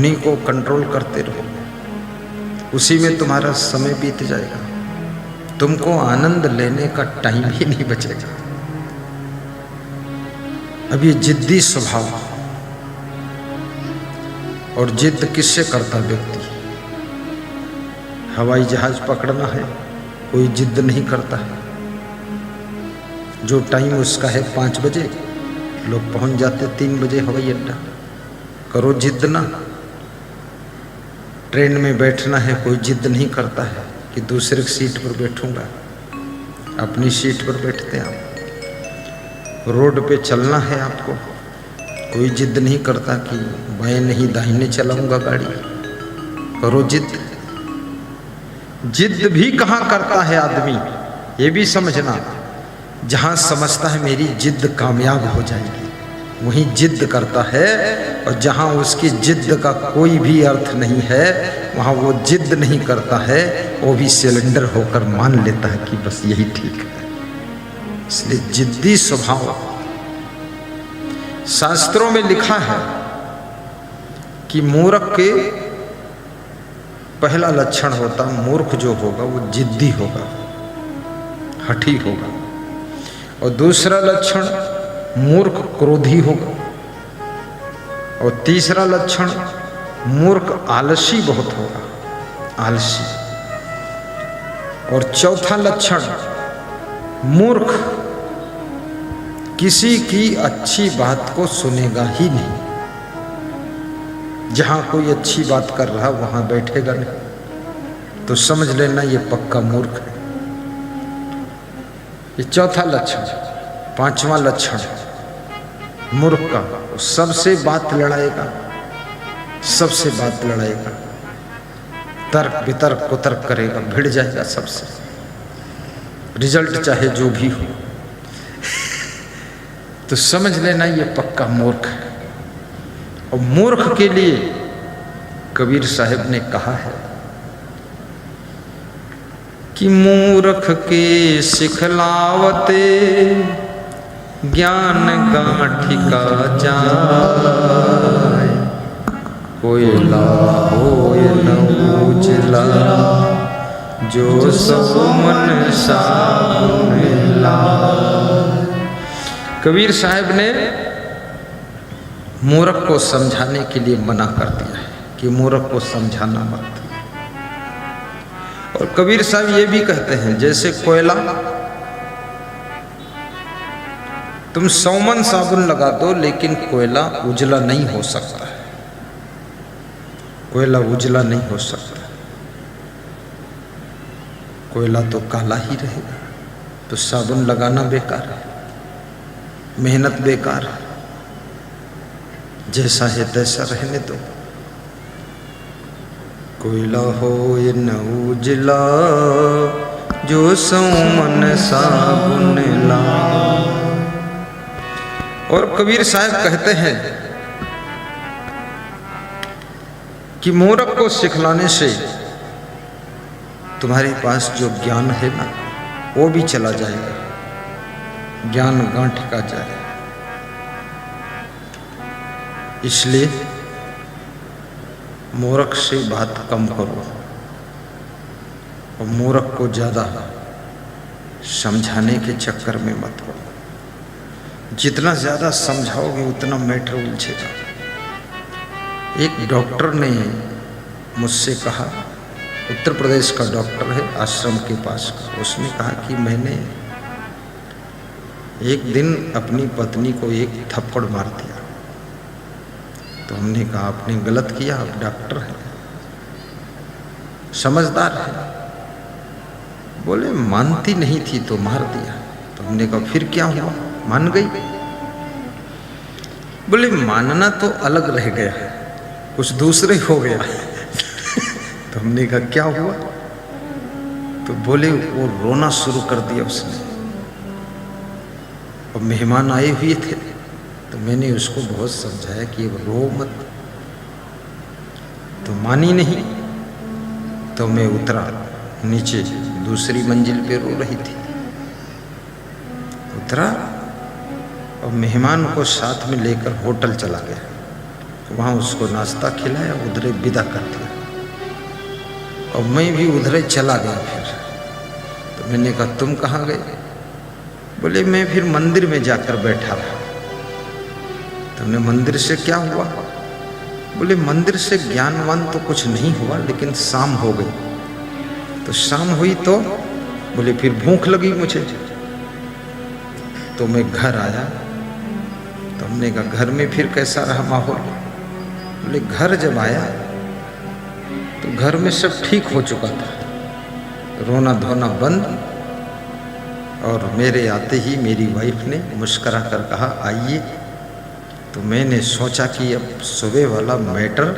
उन्हीं को कंट्रोल करते रहो, उसी में तुम्हारा समय बीत जाएगा, तुमको आनंद लेने का टाइम ही नहीं बचेगा। अब ये जिद्दी स्वभाव, और जिद किससे करता व्यक्ति? हवाई जहाज पकड़ना है, कोई जिद नहीं करता है। जो टाइम उसका है 5 बजे, लोग पहुंच जाते 3 बजे हवाई अड्डा। करो जिद ना। ट्रेन में बैठना है, कोई जिद नहीं करता है कि दूसरे की सीट पर बैठूंगा, अपनी सीट पर बैठते हैं आप। रोड पे चलना है आपको, कोई जिद नहीं करता कि बाएं नहीं दाहिने चलाऊंगा गाड़ी। करो जिद। जिद भी कहाँ करता है आदमी, ये भी समझना। जहां समझता है मेरी जिद कामयाब हो जाएगी, वहीं जिद करता है, और जहां उसकी जिद का कोई भी अर्थ नहीं है, वहां वो जिद नहीं करता है, वो भी सिलेंडर होकर मान लेता है कि बस यही ठीक है। इसलिए जिद्दी स्वभाव, शास्त्रों में लिखा है कि मूर्ख के पहला लक्षण होता, मूर्ख जो होगा वो जिद्दी होगा, हठी होगा। और दूसरा लक्षण, मूर्ख क्रोधी होगा। और तीसरा लक्षण, मूर्ख आलसी बहुत होगा, आलसी। और चौथा लक्षण, मूर्ख किसी की अच्छी बात को सुनेगा ही नहीं। जहां कोई अच्छी बात कर रहा वहां बैठेगा नहीं, तो समझ लेना ये पक्का मूर्ख है। ये चौथा लक्षण। पांचवा लक्षण मूर्ख का, सबसे बात लड़ाएगा, सबसे बात लड़ाएगा, तर्क वितर्क कुतर्क करेगा, भिड़ जाएगा सबसे, रिजल्ट चाहे जो भी हो। तो समझ लेना ये पक्का मूर्ख है। और मूर्ख के लिए कबीर साहब ने कहा है कि मूर्ख के सिखलावते ज्ञान गांठी का जाए, कोयला होय न उजला जो सो मन साबुन लाए। कबीर साहब ने मूर्ख को समझाने के लिए मना कर दिया है कि मूर्ख को समझाना मत। और कबीर साहब ये भी कहते हैं, जैसे कोयला, तुम 100 मन साबुन लगा दो लेकिन कोयला उजला नहीं हो सकता है, कोयला उजला नहीं हो सकता, कोयला तो काला ही रहेगा। तो साबुन लगाना बेकार है, मेहनत बेकार है, जैसा है तैसा रहने दो। कोयला होय न उजला जो सौ मन साबुन ला। और कबीर साहब कहते हैं कि मूर्ख को सिखलाने से तुम्हारे पास जो ज्ञान है ना, वो भी चला जाएगा, ज्ञान गांठ का जाए। इसलिए मूर्ख से बात कम करो, और मूर्ख को ज्यादा समझाने के चक्कर में मत पड़ो। जितना ज्यादा समझाओगे उतना मैटर उलझेगा। एक डॉक्टर ने मुझसे कहा, उत्तर प्रदेश का डॉक्टर है, आश्रम के पास का, उसने कहा कि मैंने एक दिन अपनी पत्नी को एक थप्पड़ मार दिया। तो हमने कहा आपने गलत किया, आप डॉक्टर हैं, समझदार है। बोले मानती नहीं थी तो मार दिया। तो हमने कहा फिर क्या हुआ, मान गई? बोले मानना तो अलग रह गया, कुछ दूसरे हो गया। तो हमने कहा क्या हुआ? तो बोले वो रोना शुरू कर दिया उसने, और मेहमान आए हुए थे। तो मैंने उसको बहुत समझाया कि रो मत, तो मानी नहीं। तो मैं उतरा नीचे, दूसरी मंजिल पे रो रही थी। उतरा और मेहमान को साथ में लेकर होटल चला गया। वहाँ उसको नाश्ता खिलाया, उधरे विदा कर दिया। और मैं भी उधरे चला गया। फिर तो मैंने कहा तुम कहाँ गए? बोले मैं फिर मंदिर में जाकर बैठा रहा। तुमने मंदिर से क्या हुआ? बोले मंदिर से ज्ञानवान तो कुछ नहीं हुआ, लेकिन शाम हो गई। तो शाम हुई तो बोले फिर भूख लगी मुझे, तो मैं घर आया। तो हमने कहा घर में फिर कैसा रहा माहौल? बोले घर जब आया तो घर में सब ठीक हो चुका था, रोना धोना बंद। और मेरे आते ही मेरी वाइफ ने मुस्कुरा कर कहा आइए। तो मैंने सोचा कि अब सुबह वाला मैटर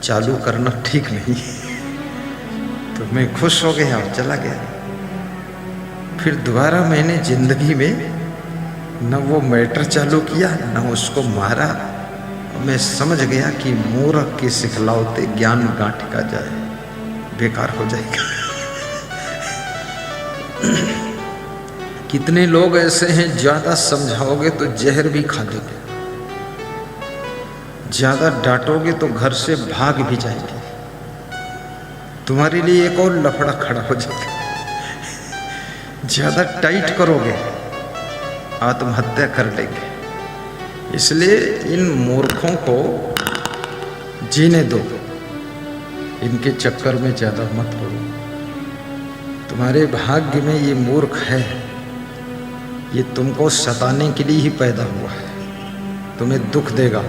चालू करना ठीक नहीं। तो मैं खुश हो गया और चला गया। फिर दोबारा मैंने जिंदगी में न वो मैटर चालू किया, न उसको मारा। मैं समझ गया कि मूर्ख के सिखलाओते ज्ञान गांठ का जाए, बेकार हो जाएगा। कितने लोग ऐसे हैं, ज्यादा समझाओगे तो जहर भी खा लेंगे, ज्यादा डांटोगे तो घर से भाग भी जाएंगे, तुम्हारे लिए एक और लफड़ा खड़ा हो जाएगा। ज्यादा टाइट करोगे आत्महत्या कर लेंगे। इसलिए इन मूर्खों को जीने दो, इनके चक्कर में ज्यादा मत पड़ो। तुम्हारे भाग्य में ये मूर्ख है, ये तुमको सताने के लिए ही पैदा हुआ है, तुम्हें दुख देगा।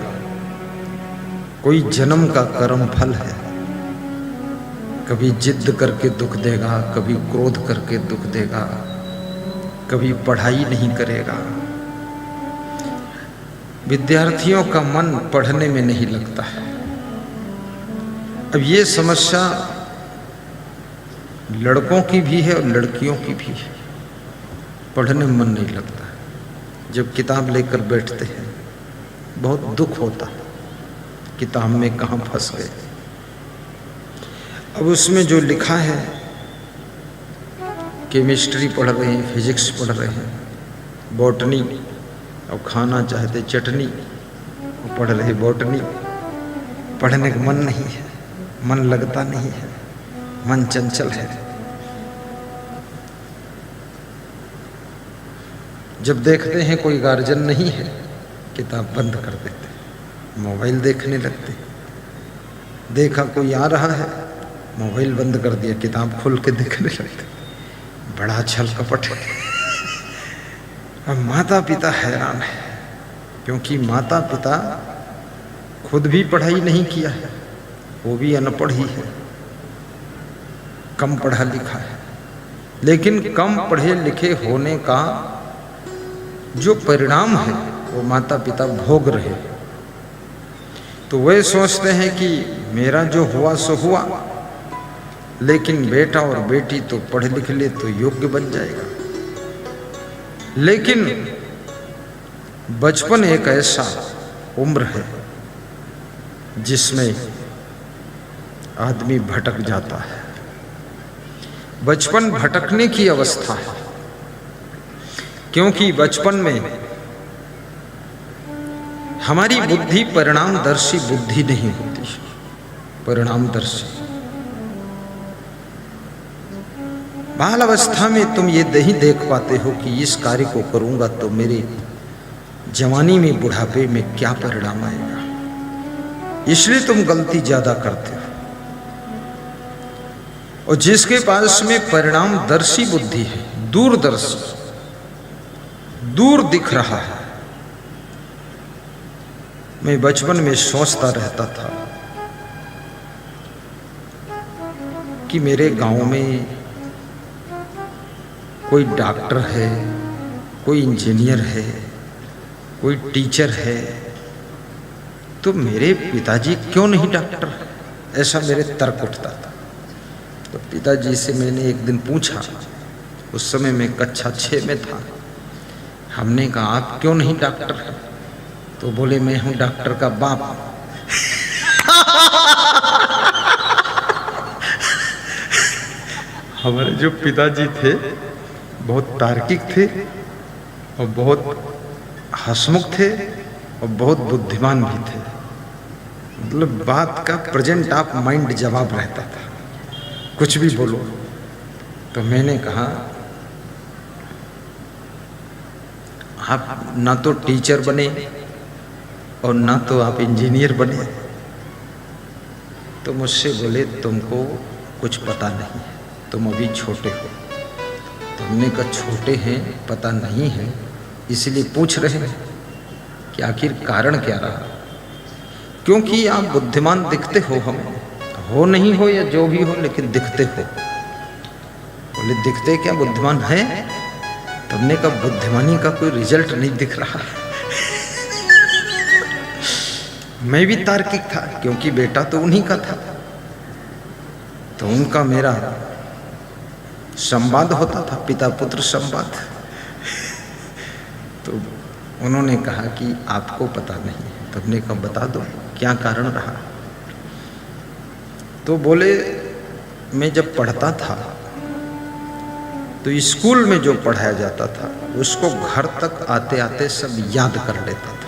कोई जन्म का कर्म फल है, कभी जिद करके दुख देगा, कभी क्रोध करके दुख देगा, कभी पढ़ाई नहीं करेगा। विद्यार्थियों का मन पढ़ने में नहीं लगता है। अब ये समस्या लड़कों की भी है और लड़कियों की भी है, पढ़ने में मन नहीं लगता है। जब किताब लेकर बैठते हैं बहुत दुख होता है, किताब में कहाँ फंस गए। अब उसमें जो लिखा है, केमिस्ट्री पढ़ रहे हैं, फिजिक्स पढ़ रहे हैं, बॉटनी, और खाना चाहते चटनी, और पढ़ रहे बॉटनी। पढ़ने का मन नहीं है, मन लगता नहीं है, मन चंचल है। जब देखते हैं कोई गार्जियन नहीं है, किताब बंद कर देते, मोबाइल देखने लगते। देखा कोई आ रहा है, मोबाइल बंद कर दिया, किताब खोल के देखने लगते। बड़ा छल कपट है। अब माता पिता हैरान है, क्योंकि माता पिता खुद भी पढ़ाई नहीं किया है, वो भी अनपढ़ ही है, कम पढ़ा लिखा है। लेकिन कम पढ़े लिखे होने का जो परिणाम है वो माता पिता भोग रहे। तो वे सोचते हैं कि मेरा जो हुआ सो हुआ, लेकिन बेटा और बेटी तो पढ़ लिख ले तो योग्य बन जाएगा। लेकिन बचपन एक ऐसा उम्र है जिसमें आदमी भटक जाता है। बचपन भटकने की अवस्था है, क्योंकि बचपन में हमारी बुद्धि परिणामदर्शी बुद्धि नहीं होती, परिणामदर्शी। बाल अवस्था में तुम ये नहीं देख पाते हो कि इस कार्य को करूंगा तो मेरे जवानी में, बुढ़ापे में क्या परिणाम आएगा, इसलिए तुम गलती ज्यादा करते हो। और जिसके पास में परिणामदर्शी बुद्धि है, दूरदर्शी, दूर दिख रहा है। मैं बचपन में सोचता रहता था कि मेरे गांव में कोई डॉक्टर है, कोई इंजीनियर है, कोई टीचर है, तो मेरे पिताजी क्यों नहीं डॉक्टर है? ऐसा मेरे तर्क उठता था। तो पिताजी से मैंने एक दिन पूछा, उस समय मैं कक्षा 6 में था। हमने कहा आप क्यों नहीं डॉक्टर हैं? तो बोले मैं हूं डॉक्टर का बाप। हमारे जो पिताजी थे बहुत तार्किक थे और बहुत हंसमुख थे और बहुत बुद्धिमान भी थे। मतलब बात का प्रेजेंट ऑफ माइंड जवाब रहता था, कुछ भी बोलो। तो मैंने कहा आप ना तो टीचर बने और ना तो आप इंजीनियर बने। तो मुझसे बोले तुमको कुछ पता नहीं है, तुम अभी छोटे हो। तो हमने कहा छोटे हैं, पता नहीं है, इसलिए पूछ रहे हैं कि आखिर कारण क्या रहा। क्योंकि आप बुद्धिमान दिखते हो, हमें हो नहीं हो या जो भी हो, लेकिन दिखते हो। बोले दिखते क्या, बुद्धिमान है? तुमने कहा बुद्धिमानी का कोई रिजल्ट नहीं दिख रहा। मैं भी तार्किक था, क्योंकि बेटा तो उन्हीं का था। तो उनका मेरा संवाद होता था, पिता पुत्र संवाद। तो उन्होंने कहा कि आपको पता नहीं है। तो हमने कहा बता दो क्या कारण रहा। तो बोले मैं जब पढ़ता था तो स्कूल में जो पढ़ाया जाता था उसको घर तक आते आते सब याद कर लेता था,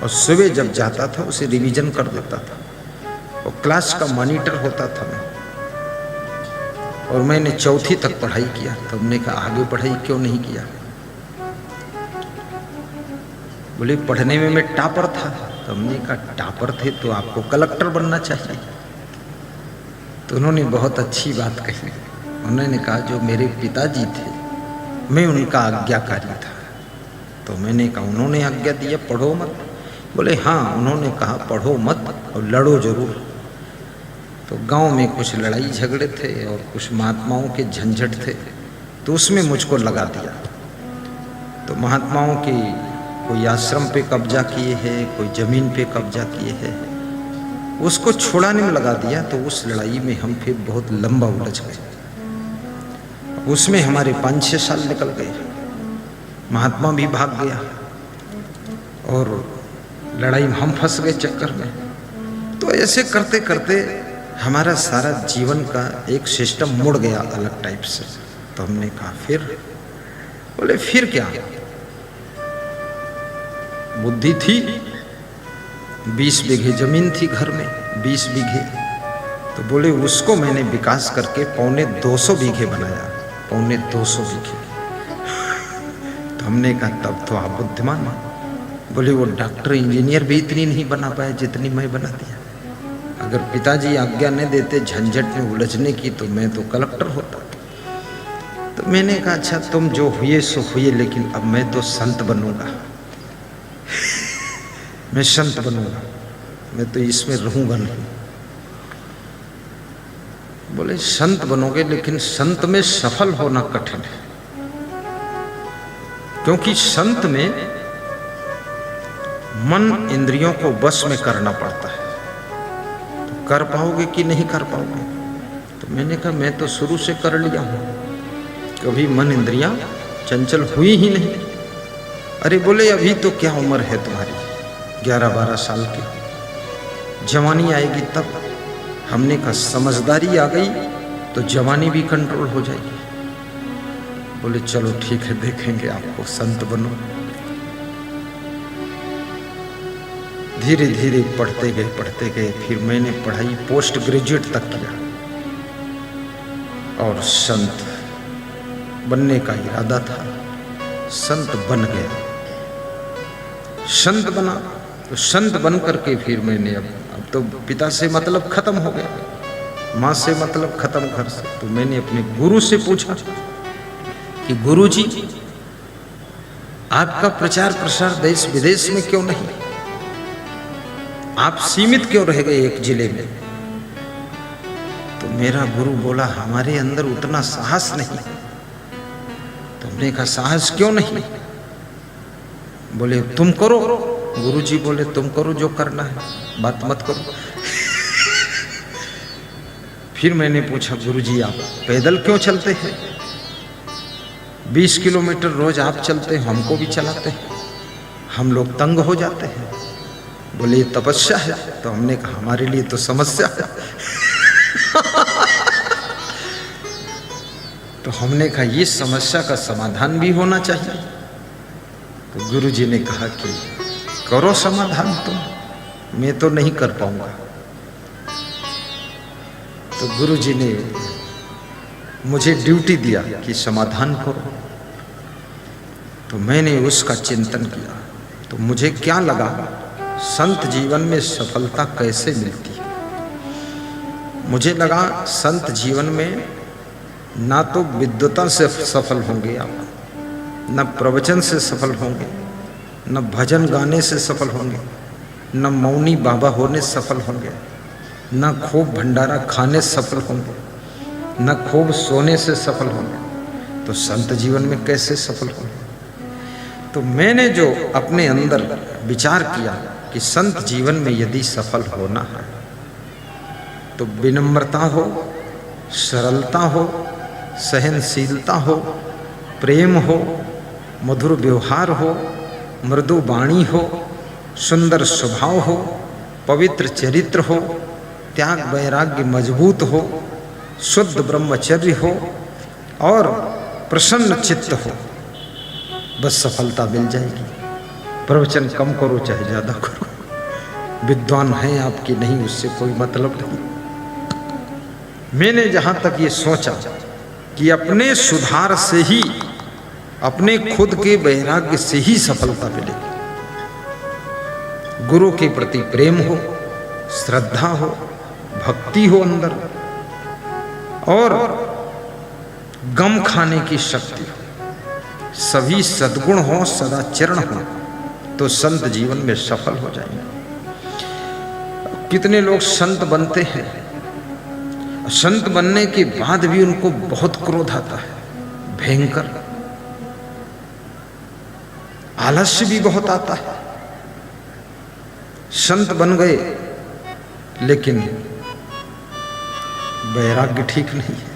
और सुबह जब जाता था उसे रिवीजन कर देता था। और क्लास का मॉनिटर होता था मैं, और मैंने चौथी तक पढ़ाई किया। तो हमने कहा आगे पढ़ाई क्यों नहीं किया? बोले पढ़ने में मैं टॉपर था। तो हमने कहा टॉपर थे तो आपको कलेक्टर बनना चाहिए। तो उन्होंने बहुत अच्छी बात कही। उन्होंने कहा जो मेरे पिताजी थे मैं उनका आज्ञाकारी था। तो मैंने कहा उन्होंने आज्ञा दिया पढ़ो मत? बोले हाँ, उन्होंने कहा पढ़ो मत और लड़ो जरूर। तो गांव में कुछ लड़ाई झगड़े थे और कुछ महात्माओं के झंझट थे, तो उसमें मुझको लगा दिया। तो महात्माओं की कोई आश्रम पे कब्जा किए हैं, कोई जमीन पे कब्जा किए हैं, उसको छुड़ाने में लगा दिया। तो उस लड़ाई में हम फिर बहुत लंबा उलझ गए। उसमें हमारे 5-6 साल निकल गए। महात्मा भी भाग गया और लड़ाई में हम फंस गए चक्कर में। तो ऐसे करते करते हमारा सारा जीवन का एक सिस्टम मुड़ गया अलग टाइप से। तो हमने कहा फिर? बोले फिर क्या, बुद्धि थी, 20 बीघे जमीन थी घर में, 20 बीघे। तो बोले उसको मैंने विकास करके 250 बीघे बनाया, 250 बीघे। तो हमने कहा तब तो आप बुद्धिमान हैं। बोले वो डॉक्टर इंजीनियर भी इतनी नहीं बना पाए जितनी मैं बना दिया। अगर पिताजी आज्ञा नहीं देते झंझट में उलझने की तो मैं तो कलेक्टर होता। तो मैंने कहा अच्छा तुम जो हुए सो हुए, लेकिन अब मैं तो संत बनूंगा। मैं संत बनूंगा, मैं तो इसमें रहूंगा नहीं। बोले संत बनोगे, लेकिन संत में सफल होना कठिन है, क्योंकि संत में मन इंद्रियों को बस में करना पड़ता है। तो कर पाओगे कि नहीं कर पाओगे? तो मैंने कहा मैं तो शुरू से कर लिया हूं, कभी मन इंद्रियां चंचल हुई ही नहीं। अरे बोले अभी तो क्या उम्र है तुम्हारी, 11-12 साल की, जवानी आएगी तब। हमने कहा समझदारी आ गई तो जवानी भी कंट्रोल हो जाएगी। बोले चलो ठीक है, देखेंगे आपको, संत बनो। धीरे धीरे पढ़ते गए। फिर मैंने पढ़ाई पोस्ट ग्रेजुएट तक किया और संत बनने का इरादा था। संत बन गया, संत बना। तो संत बन करके फिर मैंने अब तो पिता से मतलब खत्म हो गया, माँ से मतलब खत्म घर से। तो मैंने अपने गुरु से पूछा कि गुरु जी आपका प्रचार प्रसार देश विदेश में क्यों नहीं, आप सीमित क्यों रह गए एक जिले में? तो मेरा गुरु बोला हमारे अंदर उतना साहस नहीं। तो हमने कहा साहस क्यों नहीं? बोले तुम करो। गुरुजी बोले तुम करो जो करना है, बात मत करो। फिर मैंने पूछा गुरुजी आप पैदल क्यों चलते हैं? 20 किलोमीटर रोज आप चलते हैं, हमको भी चलाते हैं, हम लोग तंग हो जाते हैं। बोले तपस्या है। तो हमने कहा हमारे लिए तो समस्या है। तो हमने कहा ये समस्या का समाधान भी होना चाहिए। तो गुरुजी ने कहा कि करो समाधान तुम। मैं तो नहीं कर पाऊंगा। तो गुरु जी ने मुझे ड्यूटी दिया कि समाधान करो। तो मैंने उसका चिंतन किया तो मुझे क्या लगा, संत जीवन में सफलता कैसे मिलती है। मुझे लगा संत जीवन में ना तो विद्वता से सफल होंगे आप, न प्रवचन से सफल होंगे, न भजन गाने से सफल होंगे, न मौनी बाबा होने सफल होंगे, न खूब भंडारा खाने सफल होंगे, न खूब सोने से सफल होंगे। तो संत जीवन में कैसे सफल होंगे। तो मैंने जो अपने अंदर विचार किया कि संत जीवन में यदि सफल होना है तो विनम्रता हो, सरलता हो, सहनशीलता हो, प्रेम हो, मधुर व्यवहार हो, मृदु वाणी हो, सुंदर स्वभाव हो, पवित्र चरित्र हो, त्याग वैराग्य मजबूत हो, शुद्ध ब्रह्मचर्य हो और प्रसन्न चित्त हो, बस सफलता मिल जाएगी। प्रवचन कम करो चाहे ज़्यादा करो, विद्वान हैं आपकी नहीं उससे कोई मतलब नहीं। मैंने जहाँ तक ये सोचा कि अपने सुधार से ही, अपने खुद के वैराग्य से ही सफलता मिलेगी। गुरु के प्रति प्रेम हो, श्रद्धा हो, भक्ति हो अंदर, और गम खाने की शक्ति हो, सभी सद्गुण हो, सदाचरण हो, तो संत जीवन में सफल हो जाएंगे। कितने लोग संत बनते हैं, संत बनने के बाद भी उनको बहुत क्रोध आता है, भयंकर आलस्य भी बहुत आता है। संत बन गए लेकिन वैराग्य ठीक नहीं है,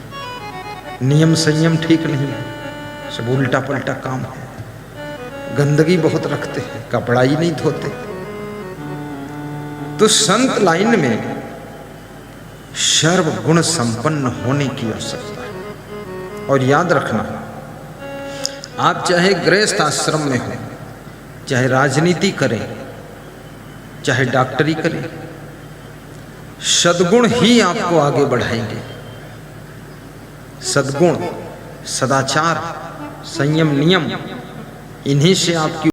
नियम संयम ठीक नहीं है, सब उल्टा पलटा काम है, गंदगी बहुत रखते हैं, कपड़ा ही नहीं धोते। तो संत लाइन में सर्वगुण संपन्न होने की आवश्यकता है। और याद रखना, आप चाहे गृहस्थ आश्रम में हो, चाहे राजनीति करें, चाहे डॉक्टरी करें, सद्गुण ही आपको आगे बढ़ाएंगे। सद्गुण, सदाचार, संयम, नियम, इन्हीं से आपकी